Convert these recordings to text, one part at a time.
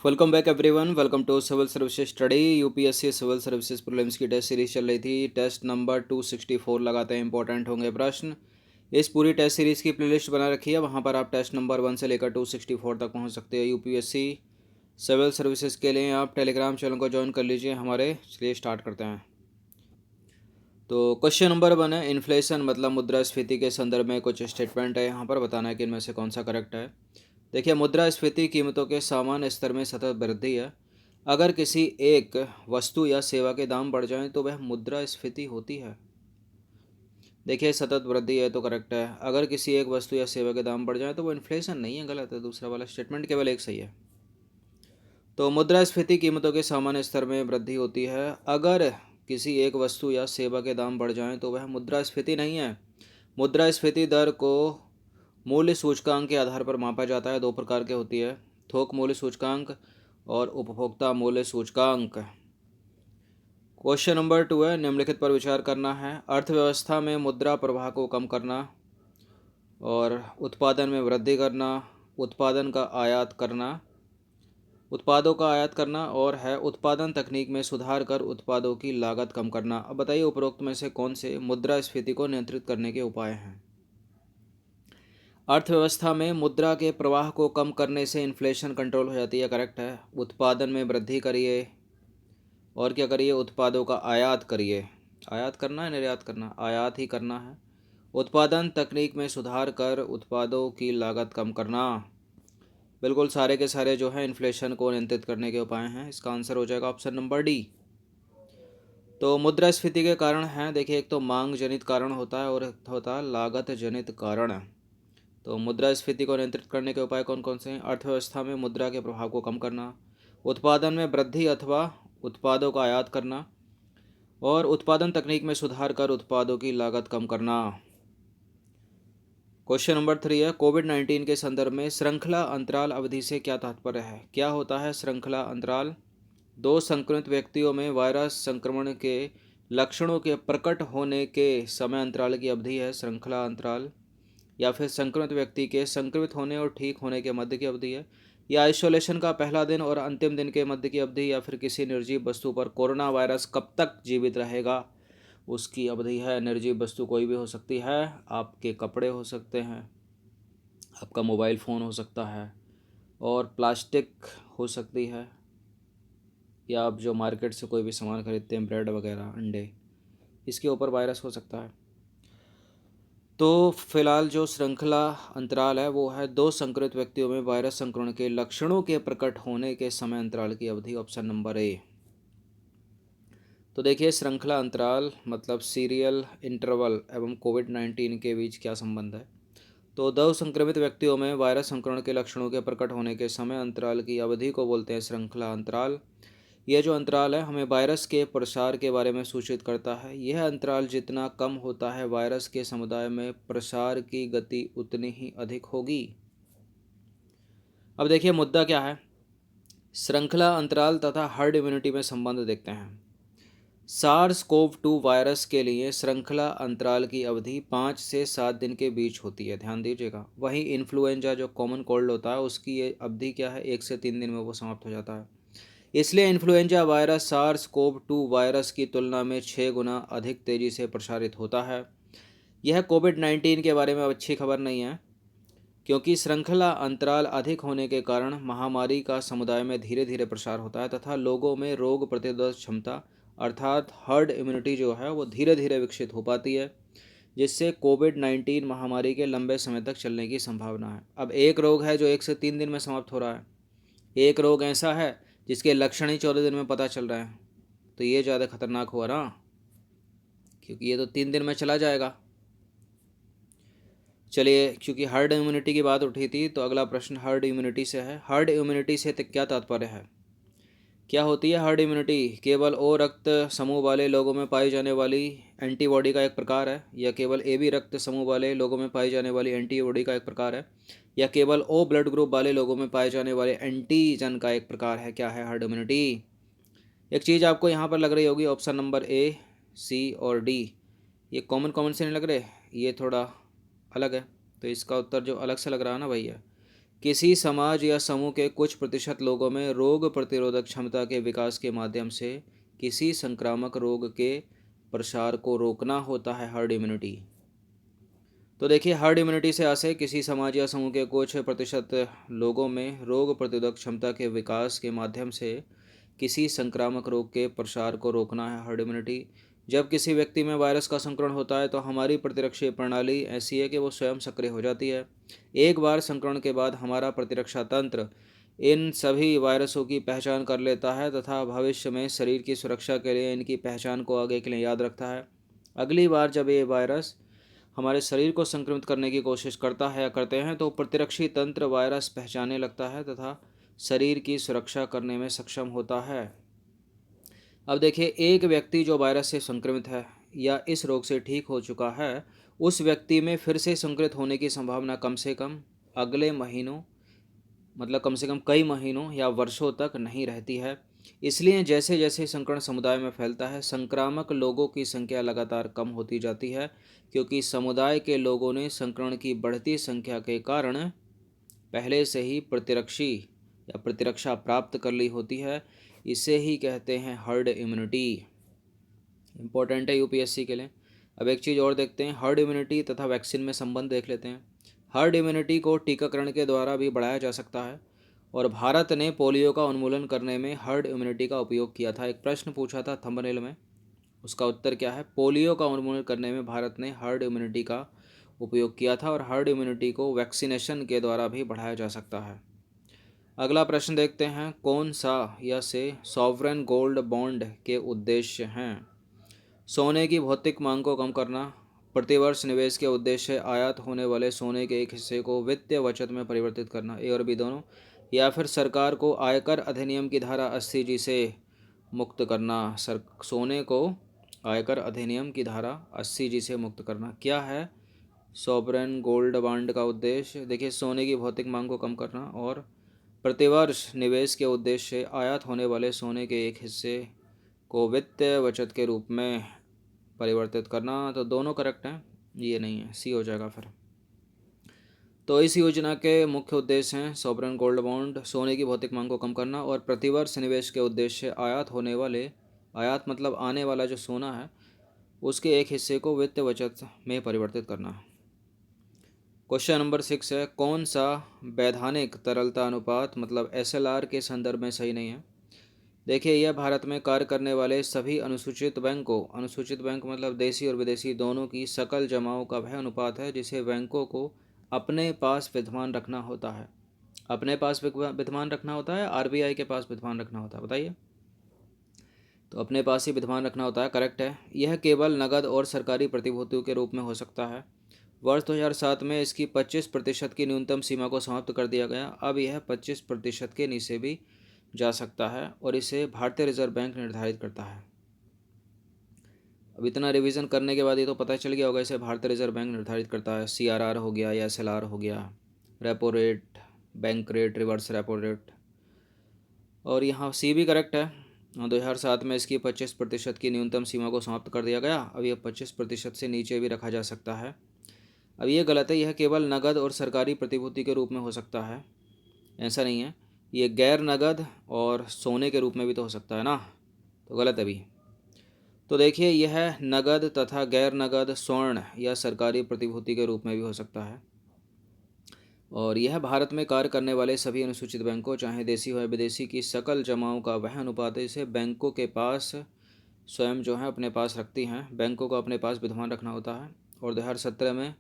Welcome back everyone. Welcome to civil services study. UPSC civil services prelims की test series चल रही थी। Test number 264 लगाते हैं इंपॉर्टेंट होंगे प्रश्न। इस पूरी टेस्ट सीरीज की प्लेलिस्ट बना रखी है, वहाँ पर आप टेस्ट नंबर 1 से लेकर 264 तक पहुँच सकते हैं। यूपीएससी सिविल सर्विसेज के लिए आप टेलीग्राम चैनल को ज्वाइन कर लीजिए हमारे। चलिए स्टार्ट करते हैं। तो क्वेश्चन नंबर 1 है, इन्फ्लेशन मतलब मुद्रास्फीति के संदर्भ में कुछ स्टेटमेंट है, यहाँ पर बताना है कि इनमें से कौन सा करेक्ट है। देखिए, मुद्रास्फीति कीमतों के सामान्य स्तर में सतत वृद्धि है। अगर किसी एक वस्तु या सेवा के दाम बढ़ जाएं तो वह मुद्रास्फीति होती है। देखिए, सतत वृद्धि है तो करेक्ट है। अगर किसी एक वस्तु या सेवा के दाम बढ़ जाएं तो वो इन्फ्लेशन नहीं है, गलत है। दूसरा वाला स्टेटमेंट केवल एक सही है। तो मुद्रास्फीति कीमतों के सामान्य स्तर में वृद्धि होती है। अगर किसी एक वस्तु या सेवा के दाम बढ़ जाएं तो वह मुद्रास्फीति नहीं है। मुद्रास्फीति दर को मूल्य सूचकांक के आधार पर मापा जाता है। दो प्रकार के होती है, थोक मूल्य सूचकांक और उपभोक्ता मूल्य सूचकांक। क्वेश्चन नंबर 2 है, निम्नलिखित पर विचार करना है। अर्थव्यवस्था में मुद्रा प्रवाह को कम करना और उत्पादन में वृद्धि करना, उत्पादन का आयात करना, उत्पादों का आयात करना और है उत्पादन तकनीक में सुधार कर उत्पादों की लागत कम करना। अब बताइए, उपरोक्त में से कौन से मुद्रास्फीति को नियंत्रित करने के उपाय हैं। अर्थव्यवस्था में मुद्रा के प्रवाह को कम करने से इन्फ्लेशन कंट्रोल हो जाती है, करेक्ट है। उत्पादन में वृद्धि करिए और क्या करिए, उत्पादों का आयात करिए। आयात करना है, निर्यात करना, आयात ही करना है। उत्पादन तकनीक में सुधार कर उत्पादों की लागत कम करना। बिल्कुल सारे के सारे जो है इन्फ्लेशन को नियंत्रित करने के उपाय हैं। इसका आंसर हो जाएगा ऑप्शन नंबर डी। तो मुद्रास्फीति के कारण हैं, देखिए, एक तो मांग जनित कारण होता है और एक होता है लागत जनित कारण। तो मुद्रास्फीति को नियंत्रित करने के उपाय कौन कौन से हैं। अर्थव्यवस्था में मुद्रा के प्रभाव को कम करना, उत्पादन में वृद्धि अथवा उत्पादों का आयात करना और उत्पादन तकनीक में सुधार कर उत्पादों की लागत कम करना। क्वेश्चन नंबर 3 है, कोविड-19 के संदर्भ में श्रृंखला अंतराल अवधि से क्या तात्पर्य है। क्या होता है श्रृंखला अंतराल। दो संक्रमित व्यक्तियों में वायरस संक्रमण के लक्षणों के प्रकट होने के समय अंतराल की अवधि है श्रृंखला अंतराल। या फिर संक्रमित व्यक्ति के संक्रमित होने और ठीक होने के मध्य की अवधि है, या आइसोलेशन का पहला दिन और अंतिम दिन के मध्य की अवधि, या फिर किसी निर्जीव वस्तु पर कोरोना वायरस कब तक जीवित रहेगा उसकी अवधि है। निर्जीव वस्तु कोई भी हो सकती है, आपके कपड़े हो सकते हैं, आपका मोबाइल फ़ोन हो सकता है और प्लास्टिक हो सकती है, या आप जो मार्केट से कोई भी सामान खरीदते हैं, ब्रेड वगैरह, अंडे, इसके ऊपर वायरस हो सकता है। तो फिलहाल जो श्रृंखला अंतराल है वो है दो संक्रमित व्यक्तियों में वायरस संक्रमण के लक्षणों के प्रकट होने के समय अंतराल की अवधि, ऑप्शन नंबर ए। तो देखिए, श्रृंखला अंतराल मतलब सीरियल इंटरवल एवं कोविड-19 के बीच क्या संबंध है। तो दो संक्रमित व्यक्तियों में वायरस संक्रमण के लक्षणों के प्रकट होने के समय अंतराल की अवधि को बोलते हैं श्रृंखला अंतराल। यह जो अंतराल है हमें वायरस के प्रसार के बारे में सूचित करता है। यह अंतराल जितना कम होता है, वायरस के समुदाय में प्रसार की गति उतनी ही अधिक होगी। अब देखिए, मुद्दा क्या है। श्रृंखला अंतराल तथा हर्ड इम्यूनिटी में संबंध देखते हैं। SARS-CoV-2 वायरस के लिए श्रृंखला अंतराल की अवधि 5 से 7 दिन के बीच होती है, ध्यान दीजिएगा। वहीं इन्फ्लुएंजा जो कॉमन कोल्ड होता है उसकी ये अवधि क्या है, 1 से 3 दिन में वो समाप्त हो जाता है। इसलिए इन्फ्लुएंजा वायरस SARS-CoV-2 वायरस की तुलना में 6 गुना अधिक तेज़ी से प्रसारित होता है। यह कोविड-19 के बारे में अच्छी खबर नहीं है, क्योंकि श्रृंखला अंतराल अधिक होने के कारण महामारी का समुदाय में धीरे धीरे प्रसार होता है तथा लोगों में रोग प्रतिरोधक क्षमता अर्थात हर्ड इम्यूनिटी जो है वो धीरे धीरे विकसित हो पाती है, जिससे कोविड-19 महामारी के लंबे समय तक चलने की संभावना है। अब एक रोग है जो 1 से 3 दिन में समाप्त हो रहा है, एक रोग ऐसा है जिसके लक्षण ही 14 दिन में पता चल रहे हैं, तो ये ज़्यादा खतरनाक हुआ ना, क्योंकि ये तो 3 दिन में चला जाएगा। चलिए, क्योंकि हर्ड इम्यूनिटी की बात उठी थी तो अगला प्रश्न हर्ड इम्यूनिटी से है। हर्ड इम्यूनिटी से क्या तात्पर्य है। क्या होती है हर्ड इम्यूनिटी। केवल ओ रक्त समूह वाले लोगों में पाई जाने वाली एंटीबॉडी का एक प्रकार है, या केवल ए बी रक्त समूह वाले लोगों में पाई जाने वाली एंटीबॉडी का एक प्रकार है, या केवल ओ ब्लड ग्रुप वाले लोगों में पाए जाने वाले एंटीजन का एक प्रकार है। क्या है हर्ड इम्यूनिटी। एक चीज़ आपको यहाँ पर लग रही होगी, ऑप्शन नंबर ए, सी और डी, ये कॉमन कॉमन से नहीं लग रहे, ये थोड़ा अलग है। तो इसका उत्तर जो अलग से लग रहा है ना भैया, किसी समाज या समूह के कुछ प्रतिशत लोगों में रोग प्रतिरोधक क्षमता के विकास के माध्यम से किसी संक्रामक रोग के प्रसार को रोकना होता है हर्ड इम्यूनिटी। तो देखिए, हर्ड इम्यूनिटी से आशय किसी समाज या समूह के कुछ प्रतिशत लोगों में रोग प्रतिरोधक क्षमता के विकास के माध्यम से किसी संक्रामक रोग के प्रसार को रोकना है हर्ड इम्यूनिटी। जब किसी व्यक्ति में वायरस का संक्रमण होता है तो हमारी प्रतिरक्षी प्रणाली ऐसी है कि वो स्वयं सक्रिय हो जाती है। एक बार संक्रमण के बाद हमारा प्रतिरक्षा तंत्र इन सभी वायरसों की पहचान कर लेता है तथा भविष्य में शरीर की सुरक्षा के लिए इनकी पहचान को आगे के लिए याद रखता है। अगली बार जब ये वायरस हमारे शरीर को संक्रमित करने की कोशिश करता है या करते हैं तो प्रतिरक्षी तंत्र वायरस पहचानने लगता है तथा शरीर की सुरक्षा करने में सक्षम होता है। अब देखिए, एक व्यक्ति जो वायरस से संक्रमित है या इस रोग से ठीक हो चुका है, उस व्यक्ति में फिर से संक्रमित होने की संभावना कम से कम अगले महीनों, मतलब कम से कम कई महीनों या वर्षों तक नहीं रहती है। इसलिए जैसे जैसे संक्रमण समुदाय में फैलता है, संक्रामक लोगों की संख्या लगातार कम होती जाती है, क्योंकि समुदाय के लोगों ने संक्रमण की बढ़ती संख्या के कारण पहले से ही प्रतिरक्षी या प्रतिरक्षा प्राप्त कर ली होती है। इसे ही कहते हैं हर्ड इम्यूनिटी। इम्पोर्टेंट है यूपीएससी के लिए। अब एक चीज़ और देखते हैं, हर्ड इम्यूनिटी तथा वैक्सीन में संबंध देख लेते हैं। हर्ड इम्यूनिटी को टीकाकरण के द्वारा भी बढ़ाया जा सकता है और भारत ने पोलियो का उन्मूलन करने में हर्ड इम्यूनिटी का उपयोग किया था। एक प्रश्न पूछा था थंबनेल में, उसका उत्तर क्या है? पोलियो का उन्मूलन करने में भारत ने हर्ड इम्यूनिटी का उपयोग किया था और हर्ड इम्यूनिटी को वैक्सीनेशन के द्वारा भी बढ़ाया जा सकता है। अगला प्रश्न देखते हैं, कौन सा या से सॉवरेन गोल्ड बॉन्ड के उद्देश्य हैं? सोने की भौतिक मांग को कम करना, प्रतिवर्ष निवेश के उद्देश्य आयात होने वाले सोने के एक हिस्से को वित्तीय बचत में परिवर्तित करना, ए और बी दोनों, या फिर सरकार को आयकर अधिनियम की धारा 80 से मुक्त करना। सोने को आयकर अधिनियम की धारा 80 से मुक्त करना। क्या है सॉवरेन गोल्ड बॉन्ड का उद्देश्य? देखिए, सोने की भौतिक मांग को कम करना और प्रतिवर्ष निवेश के उद्देश्य से आयात होने वाले सोने के एक हिस्से को वित्तीय बचत के रूप में परिवर्तित करना। तो दोनों करेक्ट हैं, ये नहीं है, सी हो जाएगा फिर। तो इस योजना के मुख्य उद्देश्य हैं सॉवरेन गोल्ड बॉन्ड, सोने की भौतिक मांग को कम करना, और प्रतिवर्ष निवेश के उद्देश्य आयात होने वाले, आयात मतलब आने वाला जो सोना है उसके एक हिस्से को वित्तीय बचत में परिवर्तित करना। क्वेश्चन नंबर 6 है, कौन सा वैधानिक तरलता अनुपात मतलब एसएलआर के संदर्भ में सही नहीं है? देखिए, यह भारत में कार्य करने वाले सभी अनुसूचित बैंकों, अनुसूचित बैंक मतलब देशी और विदेशी दोनों की सकल जमाओं का वह अनुपात है जिसे बैंकों को अपने पास विद्यमान रखना होता है। अपने पास विद्यमान रखना होता है, आरबीआई के पास विद्यमान रखना होता है? बताइए। तो अपने पास ही विद्यमान रखना होता है, करेक्ट है। यह केवल नकद और सरकारी प्रतिभूतियों के रूप में हो सकता है। वर्ष 2007 में इसकी 25% की न्यूनतम सीमा को समाप्त कर दिया गया। अब यह 25% के नीचे भी जा सकता है और इसे भारतीय रिजर्व बैंक निर्धारित करता है। अब इतना रिवीजन करने के बाद ये तो पता चल गया होगा, इसे भारतीय रिजर्व बैंक निर्धारित करता है। सीआरआर हो गया या एसएलआर हो गया, repo rate, bank rate, reverse repo rate. और यहाँ सी भी करेक्ट है। 2007 में इसकी 25% की न्यूनतम सीमा को समाप्त कर दिया गया। अब यह 25% से नीचे भी रखा जा सकता है। अब ये गलत है, यह केवल नकद और सरकारी प्रतिभूति के रूप में हो सकता है, ऐसा नहीं है। ये गैर नकद और सोने के रूप में भी तो हो सकता है ना, तो गलत है भी। तो देखिए, यह नकद तथा गैर नकद, स्वर्ण या सरकारी प्रतिभूति के रूप में भी हो सकता है। और यह भारत में कार्य करने वाले सभी अनुसूचित बैंकों, चाहे देशी हो या विदेशी, की सकल जमाओं का वह अनुपात है जिसे बैंकों के पास स्वयं जो है अपने पास रखती हैं। बैंकों को अपने पास विद्यमान रखना होता है। और 2017 में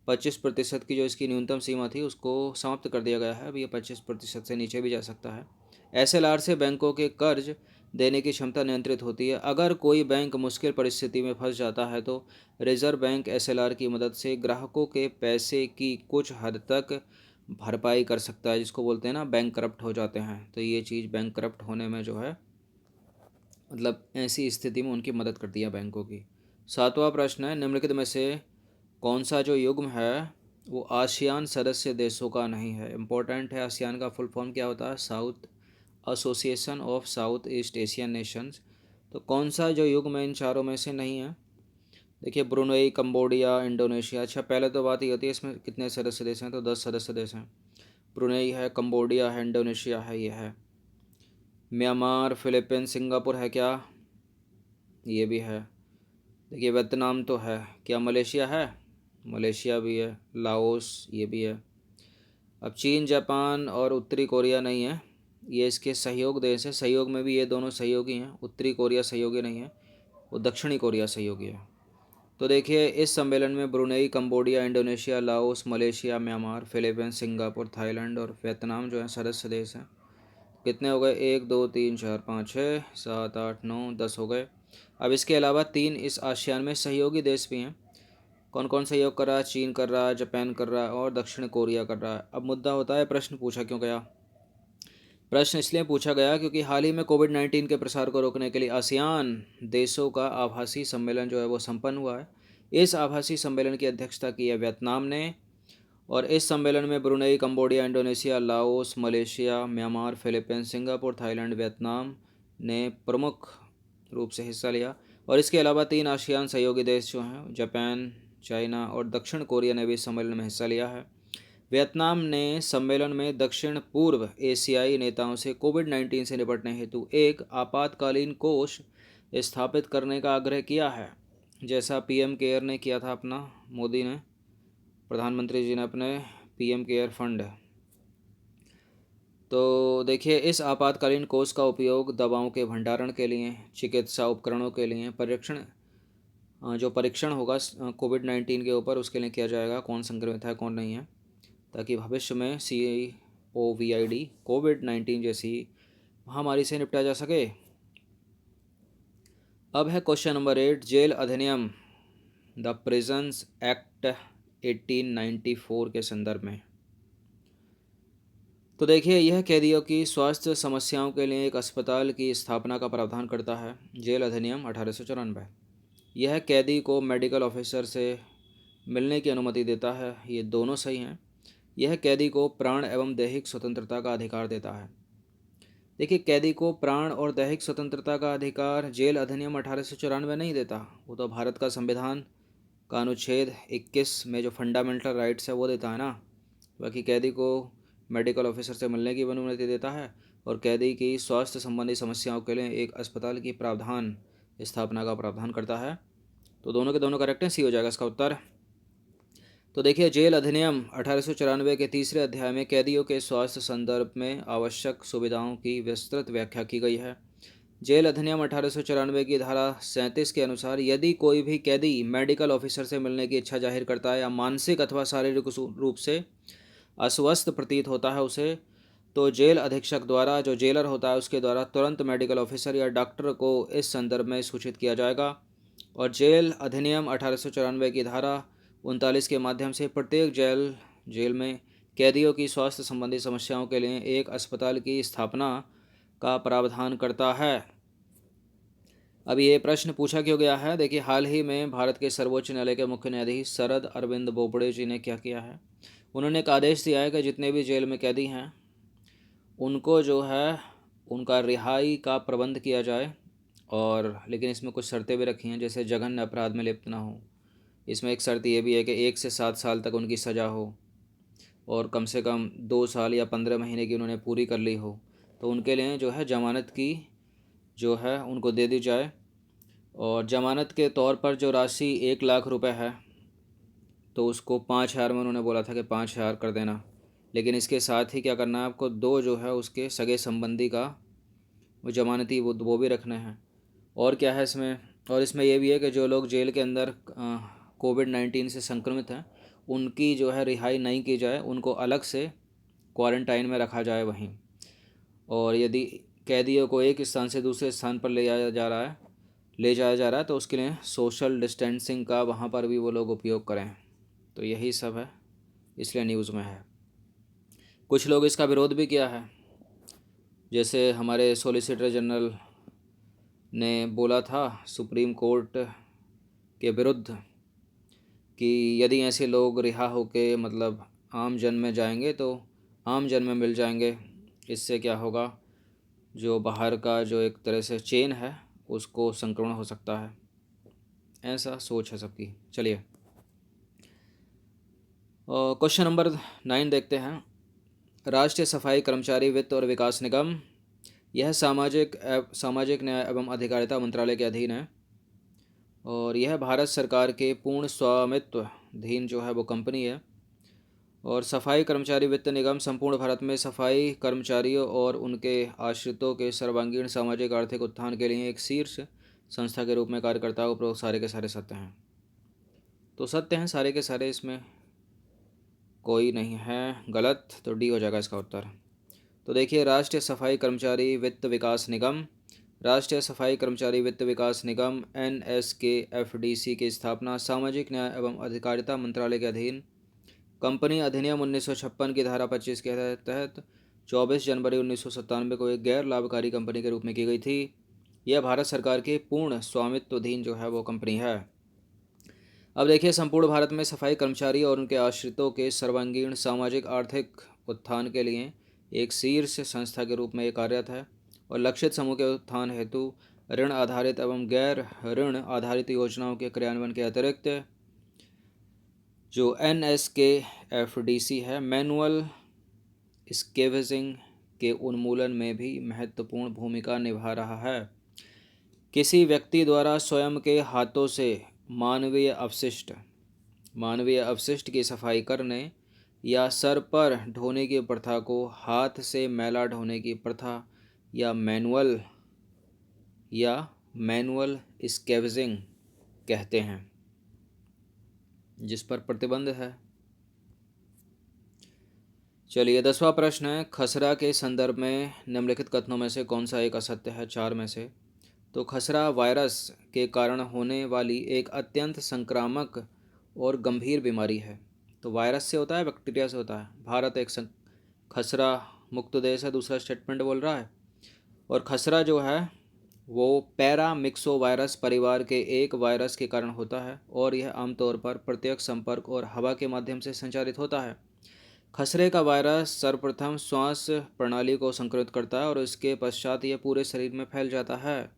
25% की जो इसकी न्यूनतम सीमा थी उसको समाप्त कर दिया गया है। अब ये 25% से नीचे भी जा सकता है। एसएलआर से बैंकों के कर्ज देने की क्षमता नियंत्रित होती है। अगर कोई बैंक मुश्किल परिस्थिति में फंस जाता है तो रिजर्व बैंक एसएलआर की मदद से ग्राहकों के पैसे की कुछ हद तक भरपाई कर सकता है, जिसको बोलते हैं ना बैंक करप्ट हो जाते हैं। तो ये चीज़ बैंक करप्ट होने में जो है, मतलब ऐसी स्थिति में उनकी मदद करती है बैंकों की। 7वां प्रश्न है, निम्नलिखित में से कौन सा जो युग्म है वो आसियान सदस्य देशों का नहीं है? इम्पोर्टेंट है। आसियान का फुल फॉर्म क्या होता है? South association of south east Asian Nations. तो कौन सा जो युग्म इन चारों में से नहीं है? देखिए, ब्रुनेई, कंबोडिया, इंडोनेशिया। अच्छा, पहले तो बात ये होती है इसमें कितने सदस्य देश हैं, तो 10 सदस्य देश हैं। ब्रुनेई है, कंबोडिया है, इंडोनेशिया है, ये है म्यांमार, फिलीपींस, सिंगापुर है क्या, ये भी है। देखिए वियतनाम तो है, क्या मलेशिया है, मलेशिया भी है, लाओस ये भी है। अब चीन, जापान और उत्तरी कोरिया नहीं है, ये इसके सहयोग देश है। सहयोग में भी ये दोनों सहयोगी हैं, उत्तरी कोरिया सहयोगी नहीं है, वो दक्षिणी कोरिया सहयोगी है। तो देखिए इस सम्मेलन में Brunei, Cambodia, Indonesia, Laos, Malaysia, Myanmar, Philippines, Singapore, Thailand और वियतनाम जो है सदस्य देश हैं। कितने हो गए, 1 2 3 4 5 6 7 8 9 10 हो गए। अब इसके अलावा 3 इस आसियान में सहयोगी देश भी हैं। कौन कौन सहयोग कर रहा है, चीन कर रहा है, जापान कर रहा है और दक्षिण कोरिया कर रहा है। अब मुद्दा होता है प्रश्न पूछा क्यों गया। प्रश्न इसलिए पूछा गया क्योंकि हाल ही में कोविड-19 के प्रसार को रोकने के लिए आसियान देशों का आभासी सम्मेलन जो है वो संपन्न हुआ है। इस आभासी सम्मेलन की अध्यक्षता की है वियतनाम ने और इस सम्मेलन में Brunei, Cambodia, Indonesia, Laos, Malaysia, Myanmar, Philippines, Singapore, Thailand, Vietnam ने प्रमुख रूप से हिस्सा लिया। और इसके अलावा 3 आसियान सहयोगी देश जो हैं जापान, चाइना और दक्षिण कोरिया ने भी इस सम्मेलन में हिस्सा लिया है। वियतनाम ने सम्मेलन में दक्षिण पूर्व एशियाई नेताओं से कोविड-19 से निपटने हेतु एक आपातकालीन कोष स्थापित करने का आग्रह किया है, जैसा पीएम केयर ने किया था अपना, मोदी ने, प्रधानमंत्री जी ने अपने पीएम केयर फंड। तो देखिए इस आपातकालीन कोष का उपयोग दवाओं के भंडारण के लिए, चिकित्सा उपकरणों के लिए, जो परीक्षण होगा कोविड-19 के ऊपर उसके लिए किया जाएगा, कौन संक्रमित है कौन नहीं है, ताकि भविष्य में COVID कोविड-19 जैसी महामारी से निपटा जा सके। अब है क्वेश्चन नंबर 8, जेल अधिनियम द प्रिजन्स एक्ट 1894 के संदर्भ में। तो देखिए यह कैदियों की स्वास्थ्य समस्याओं के लिए एक अस्पताल की स्थापना का प्रावधान करता है। जेल अधिनियम 1894 यह कैदी को मेडिकल ऑफिसर से मिलने की अनुमति देता है, ये दोनों सही हैं। यह कैदी को प्राण एवं दैहिक स्वतंत्रता का अधिकार देता है। देखिए कैदी को प्राण और दैहिक स्वतंत्रता का अधिकार जेल अधिनियम 1894 नहीं देता, वो तो भारत का संविधान का अनुच्छेद 21 में जो फंडामेंटल राइट्स है वो देता है ना। बाकी कैदी को मेडिकल ऑफिसर से मिलने की अनुमति देता है और कैदी की स्वास्थ्य संबंधी समस्याओं के लिए एक अस्पताल की प्रावधान स्थापना का प्रावधान करता है। तो दोनों के दोनों करेक्ट हैं, सी हो जाएगा इसका उत्तर। तो देखिए जेल अधिनियम 1894 के तीसरे अध्याय में कैदियों के स्वास्थ्य संदर्भ में आवश्यक सुविधाओं की विस्तृत व्याख्या की गई है। जेल अधिनियम 1894 की धारा 37 के अनुसार यदि कोई भी कैदी मेडिकल ऑफिसर से मिलने की इच्छा जाहिर करता है या मानसिक अथवा शारीरिक रूप से अस्वस्थ प्रतीत होता है उसे, तो जेल अधीक्षक द्वारा, जो जेलर होता है उसके द्वारा तुरंत मेडिकल ऑफिसर या डॉक्टर को इस संदर्भ में सूचित किया जाएगा। और जेल अधिनियम 1894 की धारा 39 के माध्यम से प्रत्येक जेल में कैदियों की स्वास्थ्य संबंधी समस्याओं के लिए एक अस्पताल की स्थापना का प्रावधान करता है। अब ये प्रश्न पूछा क्यों गया है। देखिए हाल ही में भारत के सर्वोच्च न्यायालय के मुख्य न्यायाधीश शरद अरविंद बोबड़े जी ने क्या किया है, उन्होंने एक आदेश दिया है कि जितने भी जेल में कैदी हैं उनको जो है उनका रिहाई का प्रबंध किया जाए। और लेकिन इसमें कुछ शर्तें भी रखी हैं, जैसे जघन्य अपराध में लिप्त ना हो। इसमें एक शर्त ये भी है कि 1 से 7 साल तक उनकी सज़ा हो और कम से कम 2 साल या 15 महीने की उन्होंने पूरी कर ली हो, तो उनके लिए जो है ज़मानत की जो है उनको दे दी जाए। और ज़मानत के तौर पर जो राशि 1 लाख रुपए है तो उसको 5,000 में उन्होंने बोला था कि 5,000 कर देना। लेकिन इसके साथ ही क्या करना है आपको, 2 जो है उसके सगे संबंधी का वो ज़मानती वो भी रखना है। और क्या है इसमें, और इसमें ये भी है कि जो लोग जेल के अंदर कोविड-19 से संक्रमित हैं उनकी जो है रिहाई नहीं की जाए, उनको अलग से क्वारंटाइन में रखा जाए वहीं। और यदि कैदियों को एक स्थान से दूसरे स्थान पर ले जाया जा रहा है तो उसके लिए सोशल डिस्टेंसिंग का वहाँ पर भी वो लोग उपयोग करें। तो यही सब है, इसलिए न्यूज़ में है। कुछ लोग इसका विरोध भी किया है, जैसे हमारे सॉलिसिटर जनरल ने बोला था सुप्रीम कोर्ट के विरुद्ध कि यदि ऐसे लोग रिहा होके मतलब आम जन में जाएंगे तो आम जन में मिल जाएंगे, इससे क्या होगा, जो बाहर का जो एक तरह से चेन है उसको संक्रमण हो सकता है, ऐसा सोच है सबकी। चलिए क्वेश्चन नंबर 9 देखते हैं। राष्ट्रीय सफाई कर्मचारी वित्त और विकास निगम, यह सामाजिक न्याय एवं अधिकारिता मंत्रालय के अधीन है और यह भारत सरकार के पूर्ण स्वामित्वाधीन जो है वो कंपनी है। और सफाई कर्मचारी वित्त निगम संपूर्ण भारत में सफाई कर्मचारियों और उनके आश्रितों के सर्वांगीण सामाजिक आर्थिक उत्थान के लिए एक शीर्ष संस्था के रूप में कार्य करता है। उपरोक्त सारे के सारे सत्य हैं, तो सत्य हैं सारे के सारे, इसमें कोई नहीं है गलत, तो डी हो जाएगा इसका उत्तर। तो देखिए, राष्ट्रीय सफाई कर्मचारी वित्त विकास निगम, राष्ट्रीय सफाई कर्मचारी वित्त विकास निगम NSKFDC की स्थापना सामाजिक न्याय एवं अधिकारिता मंत्रालय के अधीन कंपनी अधिनियम 1956 की धारा 25 के तहत 24 जनवरी 1997 को एक गैर लाभकारी कंपनी के रूप में की गई थी। यह भारत सरकार के पूर्ण स्वामित्वाधीन जो है वो कंपनी है। अब देखिए, संपूर्ण भारत में सफाई कर्मचारी और उनके आश्रितों के सर्वांगीण सामाजिक आर्थिक उत्थान के लिए एक शीर्ष संस्था के रूप में ये कार्यरत है और लक्षित समूह के उत्थान हेतु ऋण आधारित एवं गैर ऋण आधारित योजनाओं के क्रियान्वयन के अतिरिक्त जो NSKFDC है, मैनुअल स्केवेजिंग के उन्मूलन में भी महत्वपूर्ण भूमिका निभा रहा है। किसी व्यक्ति द्वारा स्वयं के हाथों से मानवीय अपशिष्ट की सफाई करने या सर पर ढोने की प्रथा को हाथ से मैला ढोने की प्रथा या मैनुअल स्केवेजिंग कहते हैं, जिस पर प्रतिबंध है। चलिए, 10वां प्रश्न है, खसरा के संदर्भ में निम्नलिखित कथनों में से कौन सा एक असत्य है 4 में से। तो खसरा वायरस के कारण होने वाली एक अत्यंत संक्रामक और गंभीर बीमारी है। तो वायरस से होता है, बैक्टीरिया से होता है। भारत एक खसरा मुक्त देश है, दूसरा स्टेटमेंट बोल रहा है। और खसरा जो है वो पैरामिक्सो वायरस परिवार के एक वायरस के कारण होता है और यह आमतौर पर प्रत्यक्ष संपर्क और हवा के माध्यम से संचारित होता है। खसरे का वायरस सर्वप्रथम श्वास प्रणाली को संक्रमित करता है और इसके पश्चात यह पूरे शरीर में फैल जाता है।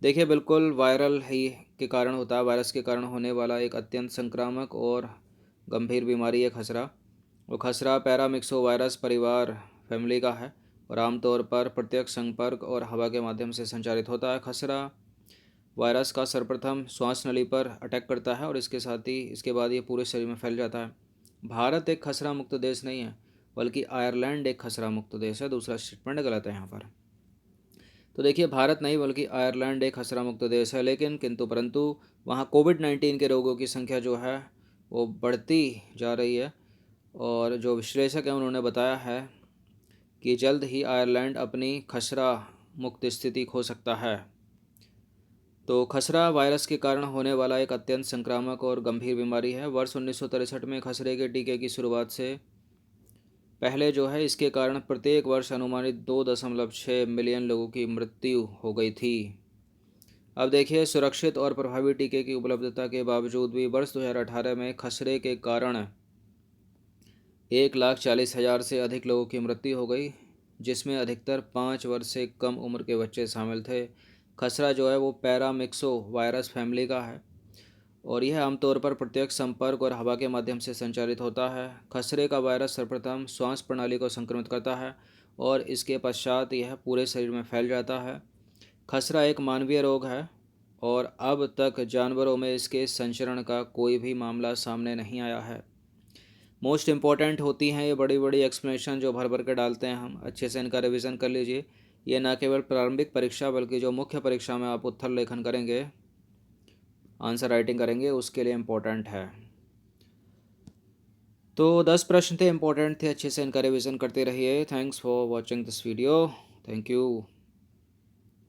देखिए, बिल्कुल वायरल ही के कारण होता है, वायरस के कारण होने वाला एक अत्यंत संक्रामक और गंभीर बीमारी है खसरा। और खसरा पैरामिक्सो वायरस परिवार फैमिली का है और आमतौर पर प्रत्यक्ष संपर्क और हवा के माध्यम से संचारित होता है। खसरा वायरस का सर्वप्रथम श्वास नली पर अटैक करता है और इसके बाद ये पूरे शरीर में फैल जाता है। भारत एक खसरा मुक्त देश नहीं है, बल्कि आयरलैंड एक खसरा मुक्त देश है। दूसरा स्टेटमेंट गलत है यहाँ पर। तो देखिए, भारत नहीं बल्कि आयरलैंड एक खसरा मुक्त देश है, लेकिन किंतु परंतु वहाँ कोविड-19 के रोगों की संख्या जो है वो बढ़ती जा रही है और जो विश्लेषक हैं उन्होंने बताया है कि जल्द ही आयरलैंड अपनी खसरा मुक्त स्थिति खो सकता है। तो खसरा वायरस के कारण होने वाला एक अत्यंत संक्रामक और गंभीर बीमारी है। वर्ष 1963 में खसरे के टीके की शुरुआत से पहले जो है इसके कारण प्रत्येक वर्ष अनुमानित 2.6 मिलियन लोगों की मृत्यु हो गई थी। अब देखिए, सुरक्षित और प्रभावी टीके की उपलब्धता के बावजूद भी वर्ष 2018 में खसरे के कारण 1,40,000 से अधिक लोगों की मृत्यु हो गई, जिसमें अधिकतर 5 वर्ष से कम उम्र के बच्चे शामिल थे। खसरा जो है वो पैरामिक्सो वायरस फैमिली का है और यह आमतौर पर प्रत्यक्ष संपर्क और हवा के माध्यम से संचारित होता है। खसरे का वायरस सर्वप्रथम श्वास प्रणाली को संक्रमित करता है और इसके पश्चात यह पूरे शरीर में फैल जाता है। खसरा एक मानवीय रोग है और अब तक जानवरों में इसके संचरण का कोई भी मामला सामने नहीं आया है। मोस्ट इम्पॉर्टेंट होती हैं ये बड़ी बड़ी एक्सप्लेनेशन जो भर भर के डालते हैं हम, अच्छे से इनका रिवीजन कर लीजिए। ये न केवल प्रारंभिक परीक्षा बल्कि जो मुख्य परीक्षा में आप उत्तर लेखन करेंगे, आंसर राइटिंग करेंगे, उसके लिए इम्पोर्टेंट है। तो 10 प्रश्न थे, इम्पोर्टेंट थे, अच्छे से इनका रिवीजन करते रहिए। Thanks for watching this video. Thank you.